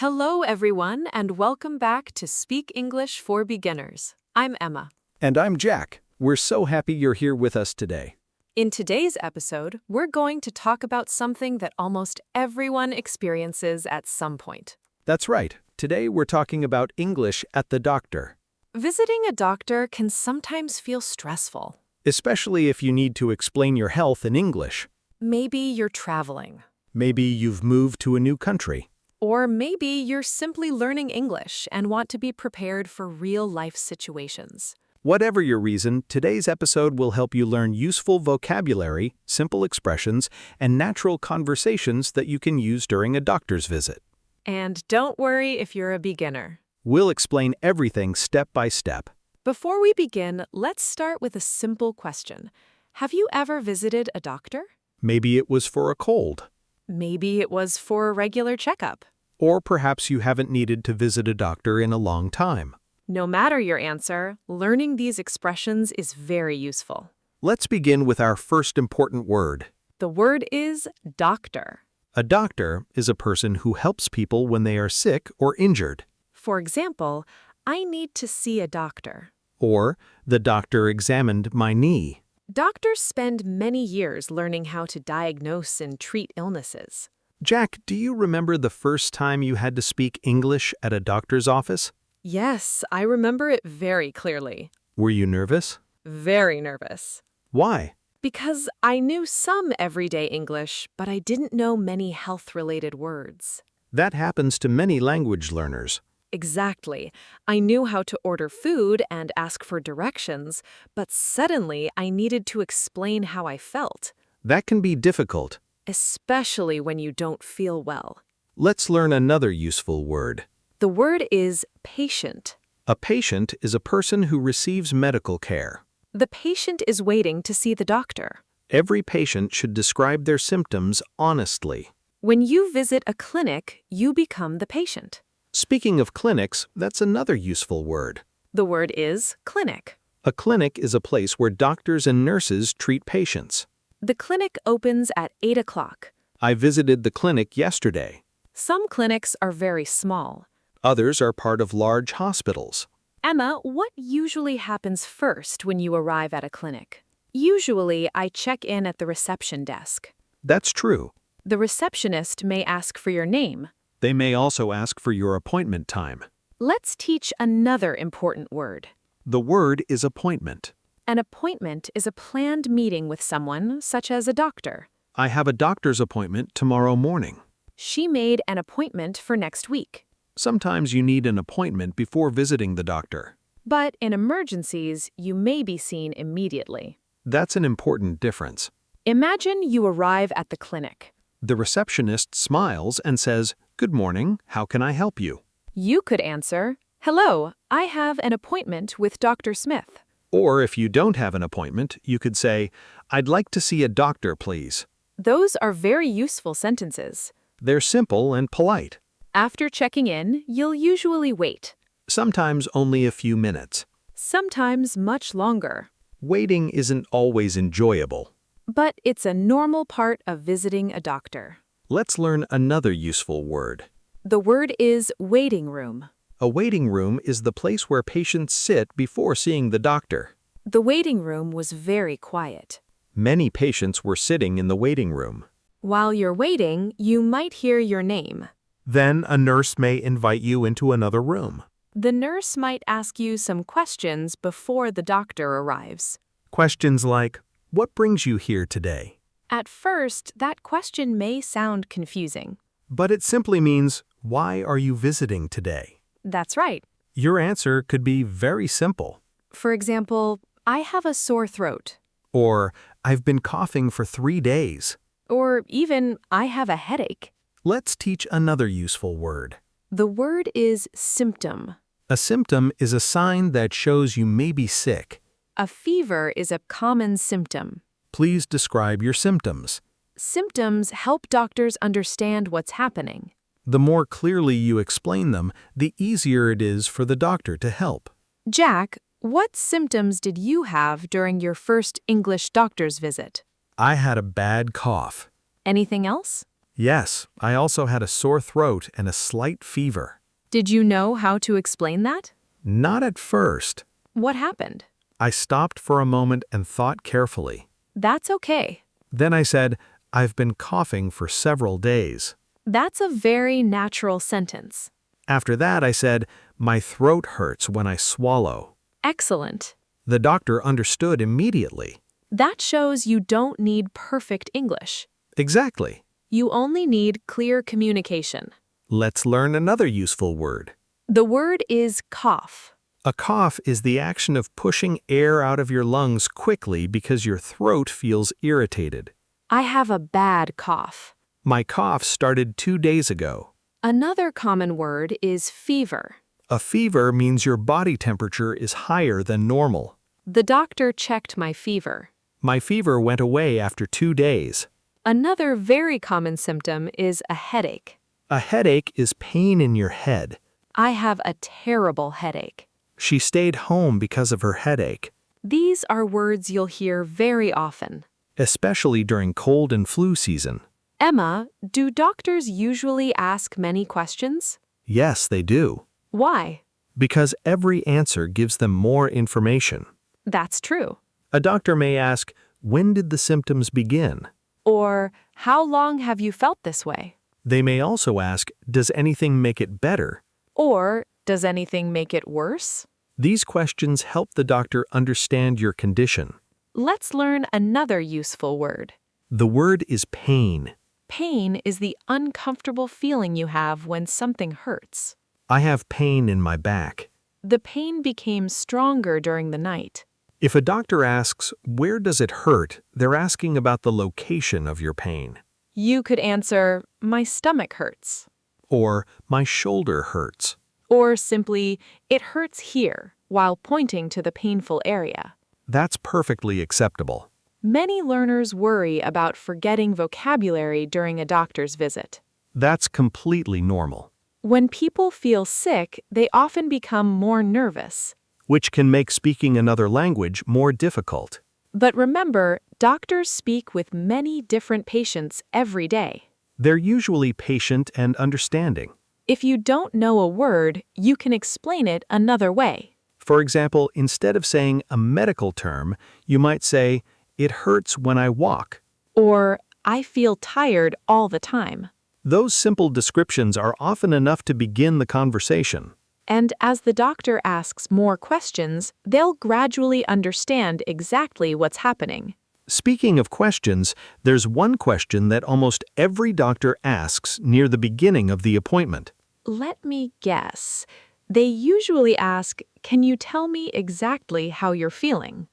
Hello, everyone, and welcome back to Speak English for Beginners. I'm Emma. And I'm Jack. We're so happy you're here with us today. In today's episode, we're going to talk about something that almost everyone experiences at some point. That's right. Today we're talking about English at the doctor, Visiting a doctor can sometimes feel stressful. especially if you need to explain your health in English. Maybe you're traveling. Maybe you've moved to a new country. Or maybe you're simply learning English and want to be prepared for real-life situations. Whatever your reason, today's episode will help you learn useful vocabulary, simple expressions, and natural conversations that you can use during a doctor's visit. And don't worry if you're a beginner. We'll explain everything step by step. Before we begin, let's start with a simple question. Have you ever visited a doctor? Maybe it was for a cold. Maybe it was for a regular checkup. Or perhaps you haven't needed to visit a doctor in a long time. No matter your answer, learning these expressions is very useful. Let's begin with our first important word. The word is doctor. A doctor is a person who helps people when they are sick or injured. For example, I need to see a doctor. Or, the doctor examined my knee. Doctors spend many years learning how to diagnose and treat illnesses. Jack, do you remember the first time you had to speak English at a doctor's office? Yes, I remember it very clearly. Were you nervous? Very nervous. Why? Because I knew some everyday English, but I didn't know many health-related words. That happens to many language learners. Exactly. I knew how to order food and ask for directions, but suddenly I needed to explain how I felt, That can be difficult. especially when you don't feel well. Let's learn another useful word. The word is patient. A patient is a person who receives medical care. The patient is waiting to see the doctor. Every patient should describe their symptoms honestly. When you visit a clinic, you become the patient. Speaking of clinics, that's another useful word. The word is clinic. A clinic is a place where doctors and nurses treat patients. The clinic opens at 8 o'clock. I visited the clinic yesterday. Some clinics are very small. Others are part of large hospitals. Emma, what usually happens first when you arrive at a clinic? Usually, I check in at the reception desk. That's true. The receptionist may ask for your name. They may also ask for your appointment time. Let's teach another important word. The word is appointment. An appointment is a planned meeting with someone, such as a doctor. I have a doctor's appointment tomorrow morning. She made an appointment for next week. Sometimes you need an appointment before visiting the doctor. But in emergencies, you may be seen immediately. That's an important difference. Imagine you arrive at the clinic. The receptionist smiles and says, "Good morning, how can I help you?" You could answer, "Hello, I have an appointment with Dr. Smith." Or if you don't have an appointment, you could say, "I'd like to see a doctor, please." Those are very useful sentences. They're simple and polite. After checking in, you'll usually wait. Sometimes only a few minutes. Sometimes much longer. Waiting isn't always enjoyable. But it's a normal part of visiting a doctor. Let's learn another useful word. The word is waiting room. A waiting room is the place where patients sit before seeing the doctor. The waiting room was very quiet. Many patients were sitting in the waiting room. While you're waiting, you might hear your name. Then a nurse may invite you into another room. The nurse might ask you some questions before the doctor arrives. Questions like, "What brings you here today?" At first, that question may sound confusing. But it simply means, "Why are you visiting today?" That's right. Your answer could be very simple. For example, I have a sore throat. Or, "I've been coughing for 3 days." Or even, I have a headache. Let's teach another useful word. The word is symptom. A symptom is a sign that shows you may be sick. A fever is a common symptom. Please describe your symptoms. Symptoms help doctors understand what's happening. The more clearly you explain them, the easier it is for the doctor to help. Jack, what symptoms did you have during your first English doctor's visit? I had a bad cough. Anything else? Yes, I also had a sore throat and a slight fever. Did you know how to explain that? Not at first. What happened? I stopped for a moment and thought carefully. That's okay. Then I said, I've been coughing for several days. That's a very natural sentence. After that, I said, my throat hurts when I swallow. Excellent. The doctor understood immediately. That shows you don't need perfect English. Exactly. You only need clear communication. Let's learn another useful word. The word is cough. A cough is the action of pushing air out of your lungs quickly because your throat feels irritated. I have a bad cough. My cough started 2 days ago. Another common word is fever. A fever means your body temperature is higher than normal. The doctor checked my fever. My fever went away after 2 days. Another very common symptom is a headache. A headache is pain in your head. I have a terrible headache. She stayed home because of her headache, These are words you'll hear very often. especially during cold and flu season. Emma, do doctors usually ask many questions? Yes, they do. Why? Because every answer gives them more information. That's true. A doctor may ask, when did the symptoms begin? Or, how long have you felt this way? They may also ask, does anything make it better? Or, does anything make it worse? These questions help the doctor understand your condition. Let's learn another useful word. The word is pain. Pain is the uncomfortable feeling you have when something hurts. I have pain in my back. The pain became stronger during the night. If a doctor asks, where does it hurt, they're asking about the location of your pain. You could answer, my stomach hurts. Or, my shoulder hurts. Or simply, it hurts here, while pointing to the painful area. That's perfectly acceptable. Many learners worry about forgetting vocabulary during a doctor's visit. That's completely normal, When people feel sick, they often become more nervous. which can make speaking another language more difficult. But remember, doctors speak with many different patients every day. They're usually patient and understanding. If you don't know a word, you can explain it another way. For example, instead of saying a medical term, you might say, it hurts when I walk. Or, I feel tired all the time. Those simple descriptions are often enough to begin the conversation. And as the doctor asks more questions, they'll gradually understand exactly what's happening. Speaking of questions, there's one question that almost every doctor asks near the beginning of the appointment. Let me guess. They usually ask, can you tell me exactly how you're feeling?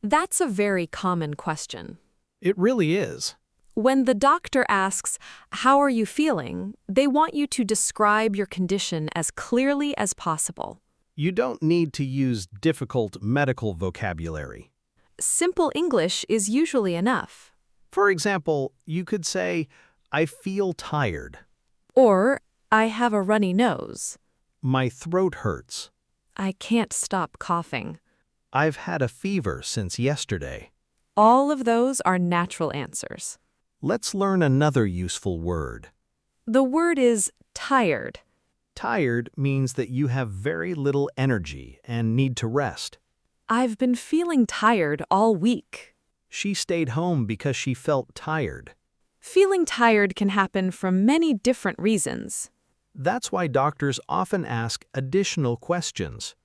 That's a very common question. It really is. When the doctor asks, how are you feeling, they want you to describe your condition as clearly as possible. You don't need to use difficult medical vocabulary. Simple English is usually enough. For example, you could say, I feel tired. Or, I have a runny nose. My throat hurts. I can't stop coughing. I've had a fever since yesterday. All of those are natural answers. Let's learn another useful word. The word is tired. Tired means that you have very little energy and need to rest. I've been feeling tired all week. She stayed home because she felt tired. Feeling tired can happen for many different reasons. That's why doctors often ask additional questions,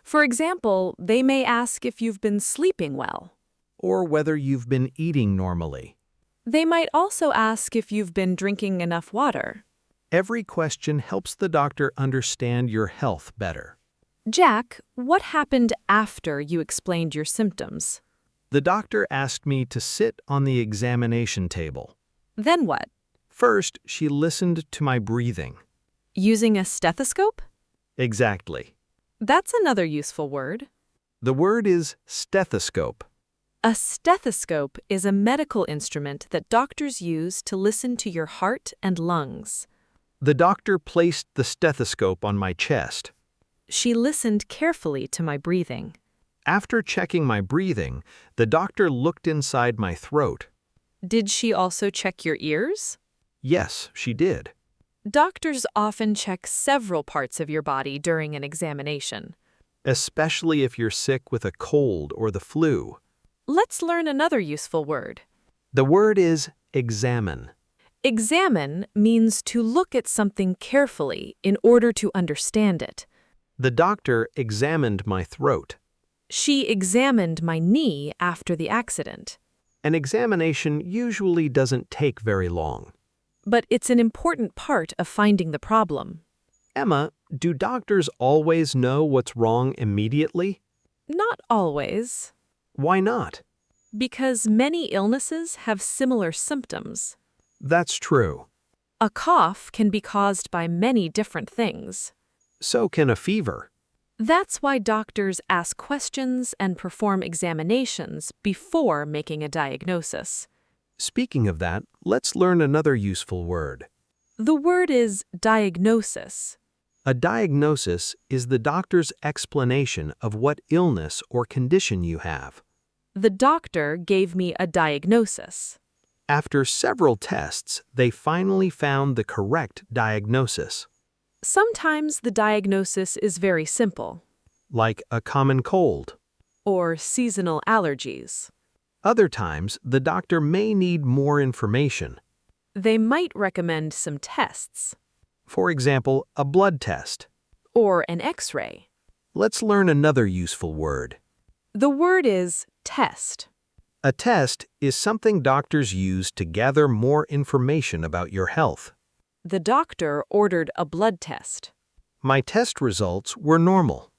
For example, they may ask if you've been sleeping well. or whether you've been eating normally. They might also ask if you've been drinking enough water. Every question helps the doctor understand your health better. Jack, what happened after you explained your symptoms? The doctor asked me to sit on the examination table. Then what? First, she listened to my breathing. Using a stethoscope? Exactly. That's another useful word. The word is stethoscope. A stethoscope is a medical instrument that doctors use to listen to your heart and lungs. The doctor placed the stethoscope on my chest. She listened carefully to my breathing. After checking my breathing, the doctor looked inside my throat. Did she also check your ears? Yes, she did. Doctors often check several parts of your body during an examination. Especially if you're sick with a cold or the flu. Let's learn another useful word. The word is examine. Examine means to look at something carefully in order to understand it. The doctor examined my throat. She examined my knee after the accident. An examination usually doesn't take very long. But it's an important part of finding the problem. Emma, do doctors always know what's wrong immediately? Not always, Why not? because many illnesses have similar symptoms. That's true. A cough can be caused by many different things. So can a fever. That's why doctors ask questions and perform examinations before making a diagnosis. Speaking of that, let's learn another useful word. The word is diagnosis. A diagnosis is the doctor's explanation of what illness or condition you have. The doctor gave me a diagnosis. After several tests, they finally found the correct diagnosis, Sometimes the diagnosis is very simple, like a common cold. or seasonal allergies. Other times, the doctor may need more information. They might recommend some tests, For example, a blood test. or an X-ray. Let's learn another useful word. The word is test. A test is something doctors use to gather more information about your health. The doctor ordered a blood test. My test results were normal.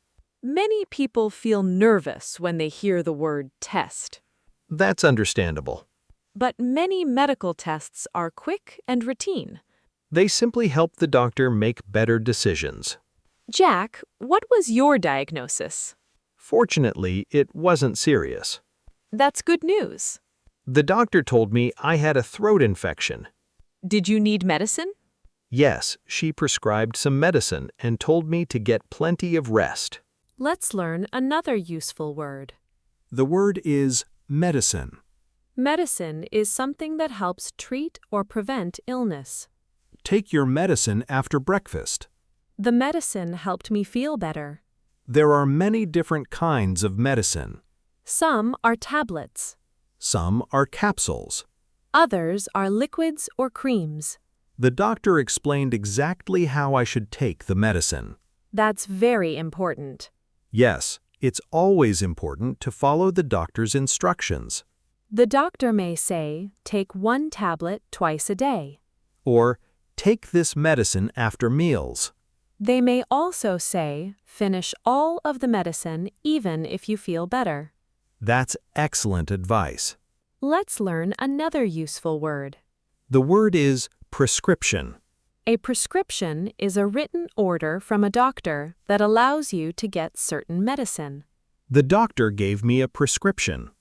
Many people feel nervous when they hear the word test. That's understandable. But many medical tests are quick and routine. They simply help the doctor make better decisions. Jack, what was your diagnosis? Fortunately, it wasn't serious. That's good news. The doctor told me I had a throat infection. Did you need medicine? Yes, she prescribed some medicine and told me to get plenty of rest. Let's learn another useful word. The word is medicine. Medicine is something that helps treat or prevent illness. Take your medicine after breakfast. The medicine helped me feel better. There are many different kinds of medicine. Some are tablets. Some are capsules. Others are liquids or creams. The doctor explained exactly how I should take the medicine. That's very important. Yes, it's always important to follow the doctor's instructions. The doctor may say, take 1 tablet twice a day. Or, take this medicine after meals. They may also say, finish all of the medicine even if you feel better. That's excellent advice. Let's learn another useful word. The word is prescription. A prescription is a written order from a doctor that allows you to get certain medicine. The doctor gave me a prescription.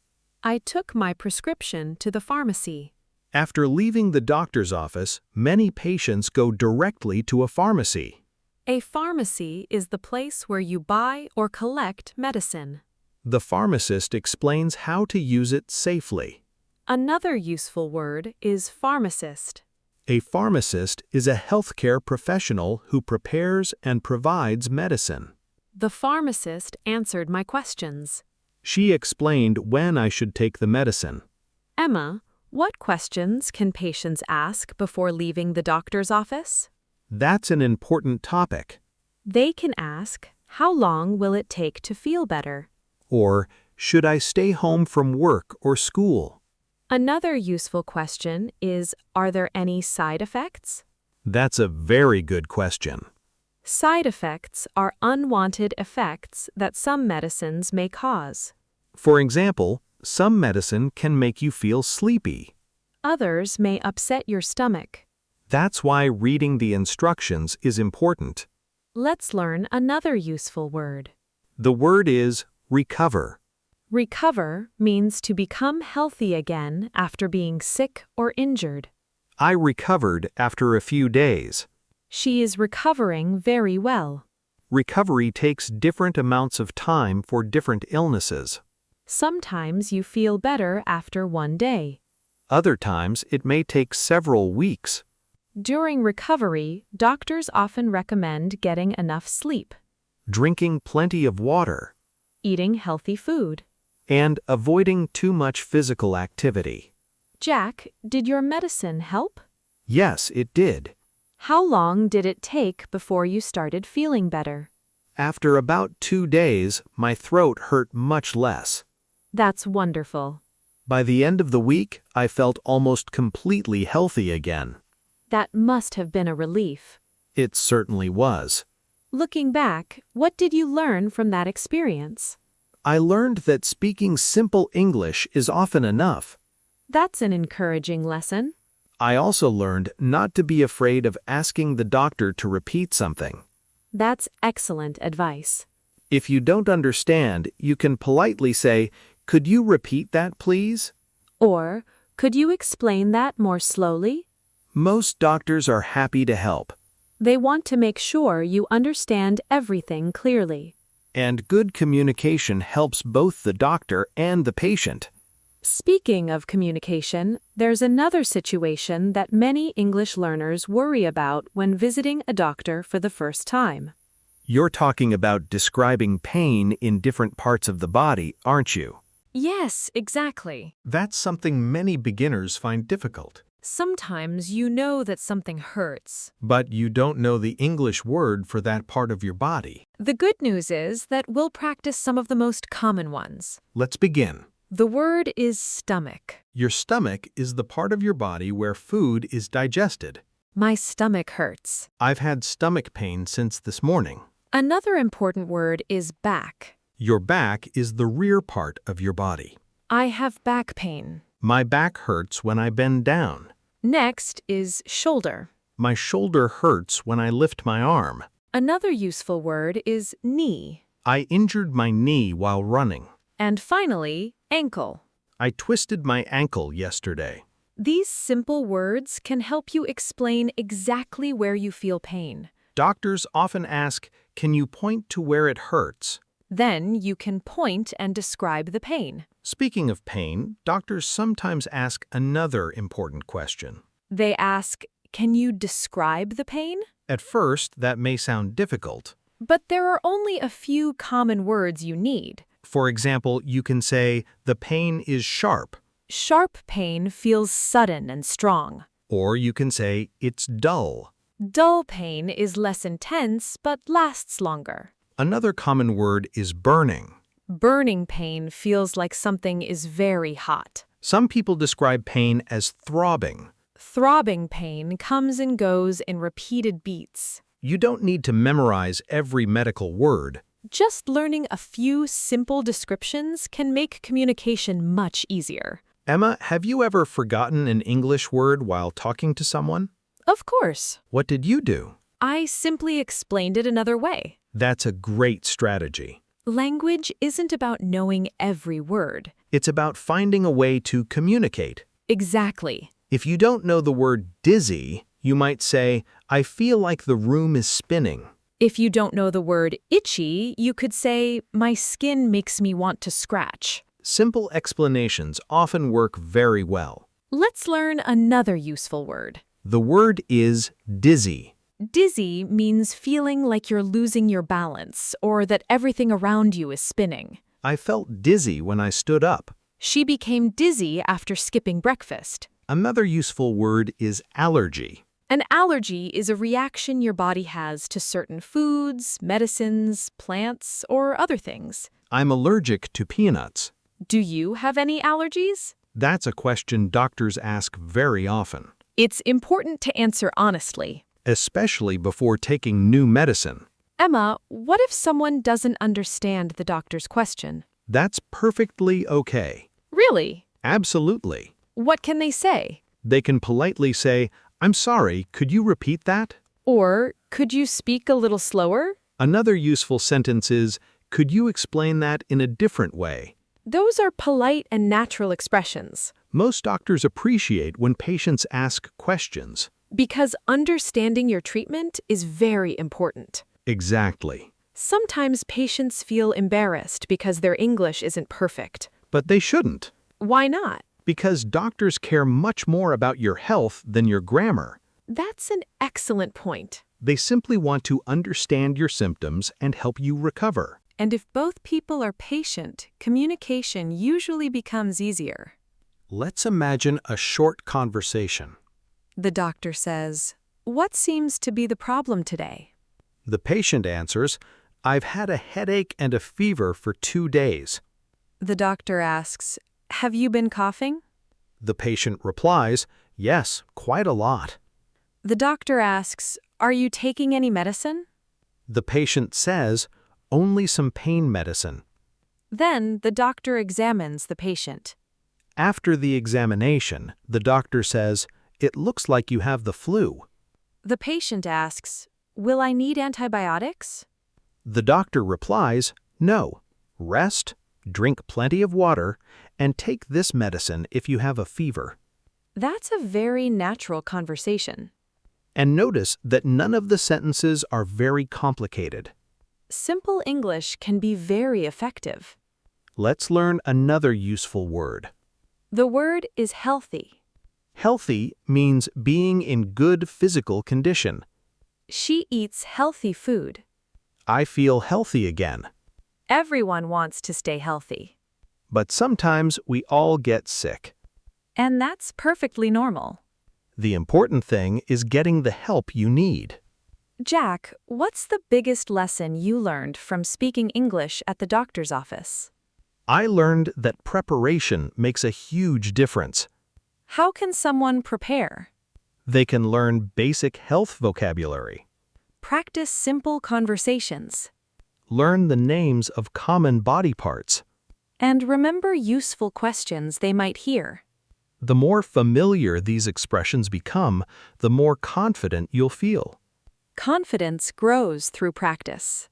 I took my prescription to the pharmacy. After leaving the doctor's office, many patients go directly to a pharmacy. A pharmacy is the place where you buy or collect medicine. The pharmacist explains how to use it safely. Another useful word is pharmacist. A pharmacist is a healthcare professional who prepares and provides medicine. The pharmacist answered my questions. She explained when I should take the medicine. Emma, what questions can patients ask before leaving the doctor's office? That's an important topic. They can ask, how long will it take to feel better? Or, should I stay home from work or school? Another useful question is, are there any side effects? That's a very good question. Side effects are unwanted effects that some medicines may cause. For example, some medicine can make you feel sleepy. Others may upset your stomach. That's why reading the instructions is important. Let's learn another useful word. The word is recover. Recover means to become healthy again after being sick or injured. I recovered after a few days. She is recovering very well. Recovery takes different amounts of time for different illnesses. Sometimes you feel better after 1 day. Other times, it may take several weeks. During recovery, doctors often recommend getting enough sleep, drinking plenty of water, eating healthy food. and avoiding too much physical activity. Jack, did your medicine help? Yes, it did. How long did it take before you started feeling better? After about 2 days, my throat hurt much less. That's wonderful. By the end of the week, I felt almost completely healthy again. That must have been a relief. It certainly was. Looking back, what did you learn from that experience? I learned that speaking simple English is often enough. That's an encouraging lesson. I also learned not to be afraid of asking the doctor to repeat something. That's excellent advice. If you don't understand, you can politely say, "Could you repeat that, please?" Or, could you explain that more slowly? Most doctors are happy to help. They want to make sure you understand everything clearly. And good communication helps both the doctor and the patient. Speaking of communication, there's another situation that many English learners worry about when visiting a doctor for the first time. You're talking about describing pain in different parts of the body, aren't you? Yes, exactly. That's something many beginners find difficult. Sometimes you know that something hurts. But you don't know the English word for that part of your body. The good news is that we'll practice some of the most common ones. Let's begin. The word is stomach. Your stomach is the part of your body where food is digested. My stomach hurts. I've had stomach pain since this morning. Another important word is back. Your back is the rear part of your body. I have back pain. My back hurts when I bend down. Next is shoulder. My shoulder hurts when I lift my arm. Another useful word is knee. I injured my knee while running. And finally, ankle. I twisted my ankle yesterday. These simple words can help you explain exactly where you feel pain. Doctors often ask, "Can you point to where it hurts?" Then you can point and describe the pain. Speaking of pain, doctors sometimes ask another important question. They ask, can you describe the pain? At first, that may sound difficult. But there are only a few common words you need. For example, you can say, "The pain is sharp." Sharp pain feels sudden and strong. Or you can say, "It's dull." Dull pain is less intense but lasts longer. Another common word is burning. Burning pain feels like something is very hot. Some people describe pain as throbbing. Throbbing pain comes and goes in repeated beats. You don't need to memorize every medical word. Just learning a few simple descriptions can make communication much easier. Emma, have you ever forgotten an English word while talking to someone? Of course. What did you do? I simply explained it another way. That's a great strategy. Language isn't about knowing every word. It's about finding a way to communicate. Exactly. If you don't know the word dizzy, you might say, "I feel like the room is spinning." If you don't know the word itchy, you could say, my skin makes me want to scratch. Simple explanations often work very well. Let's learn another useful word. The word is dizzy. Dizzy means feeling like you're losing your balance or that everything around you is spinning. I felt dizzy when I stood up. She became dizzy after skipping breakfast. Another useful word is allergy. An allergy is a reaction your body has to certain foods, medicines, plants, or other things. I'm allergic to peanuts. Do you have any allergies? That's a question doctors ask very often, It's important to answer honestly. especially before taking new medicine. Emma, what if someone doesn't understand the doctor's question? That's perfectly okay. Really? Absolutely. What can they say? They can politely say, "I'm sorry, could you repeat that?" Or, could you speak a little slower? Another useful sentence is, "Could you explain that in a different way?" Those are polite and natural expressions. Most doctors appreciate when patients ask questions. Because understanding your treatment is very important. Exactly. Sometimes patients feel embarrassed because their English isn't perfect. But they shouldn't, Why not? because doctors care much more about your health than your grammar. That's an excellent point. They simply want to understand your symptoms and help you recover. And if both people are patient, communication usually becomes easier. Let's imagine a short conversation. The doctor says, "What seems to be the problem today?" The patient answers, "I've had a headache and a fever for 2 days." The doctor asks, "Have you been coughing?" The patient replies, "Yes, quite a lot." The doctor asks, "Are you taking any medicine?" The patient says, "Only some pain medicine." Then the doctor examines the patient. After the examination, the doctor says, "It looks like you have the flu." The patient asks, "Will I need antibiotics?" The doctor replies, "No. Rest, drink plenty of water, and take this medicine if you have a fever." That's a very natural conversation. And notice that none of the sentences are very complicated. Simple English can be very effective. Let's learn another useful word. The word is healthy. Healthy means being in good physical condition. She eats healthy food. I feel healthy again. Everyone wants to stay healthy. But sometimes we all get sick. And that's perfectly normal. The important thing is getting the help you need. Jack, what's the biggest lesson you learned from speaking English at the doctor's office? I learned that preparation makes a huge difference. How can someone prepare? They can learn basic health vocabulary, Practice simple conversations. learn the names of common body parts. And remember useful questions they might hear. The more familiar these expressions become, the more confident you'll feel. Confidence grows through practice.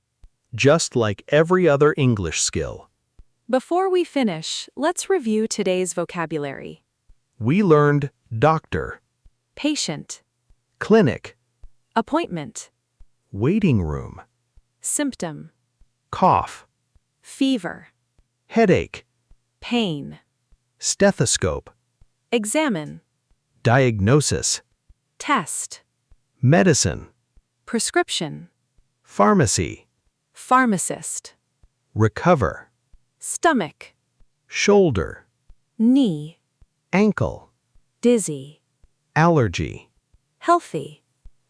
Just like every other English skill. Before we finish, let's review today's vocabulary. We learned doctor, Patient, clinic, appointment, waiting room, symptom, cough, fever, headache, pain, stethoscope, examine, diagnosis, test, medicine, prescription, pharmacy, pharmacist, recover, stomach, shoulder, knee, ankle, dizzy, allergy. healthy.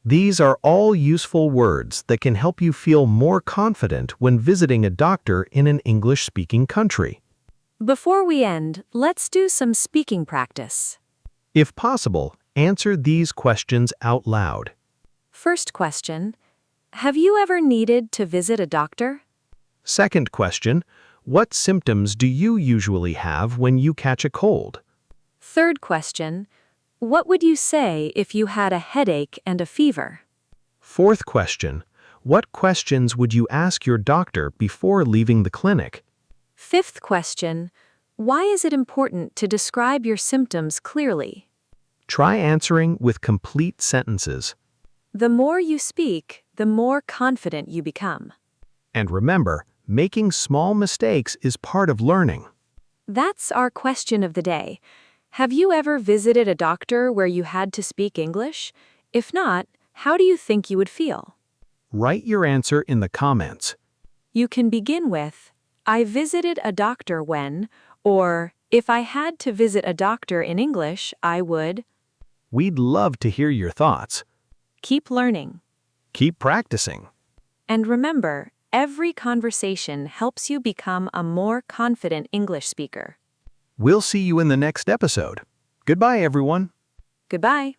These are all useful words that can help you feel more confident when visiting a doctor in an English-speaking country. Before we end, let's do some speaking practice. If possible, answer these questions out loud. First question, have you ever needed to visit a doctor? Second question, what symptoms do you usually have when you catch a cold? Third question, what would you say if you had a headache and a fever? Fourth question, what questions would you ask your doctor before leaving the clinic? Fifth question, why is it important to describe your symptoms clearly? Try answering with complete sentences. The more you speak, the more confident you become. And remember, making small mistakes is part of learning. That's our question of the day. Have you ever visited a doctor where you had to speak English? If not, how do you think you would feel? Write your answer in the comments. You can begin with, I visited a doctor when, or if I had to visit a doctor in English, I would. We'd love to hear your thoughts. Keep learning. Keep practicing. And remember, every conversation helps you become a more confident English speaker. We'll see you in the next episode. Goodbye, everyone. Goodbye.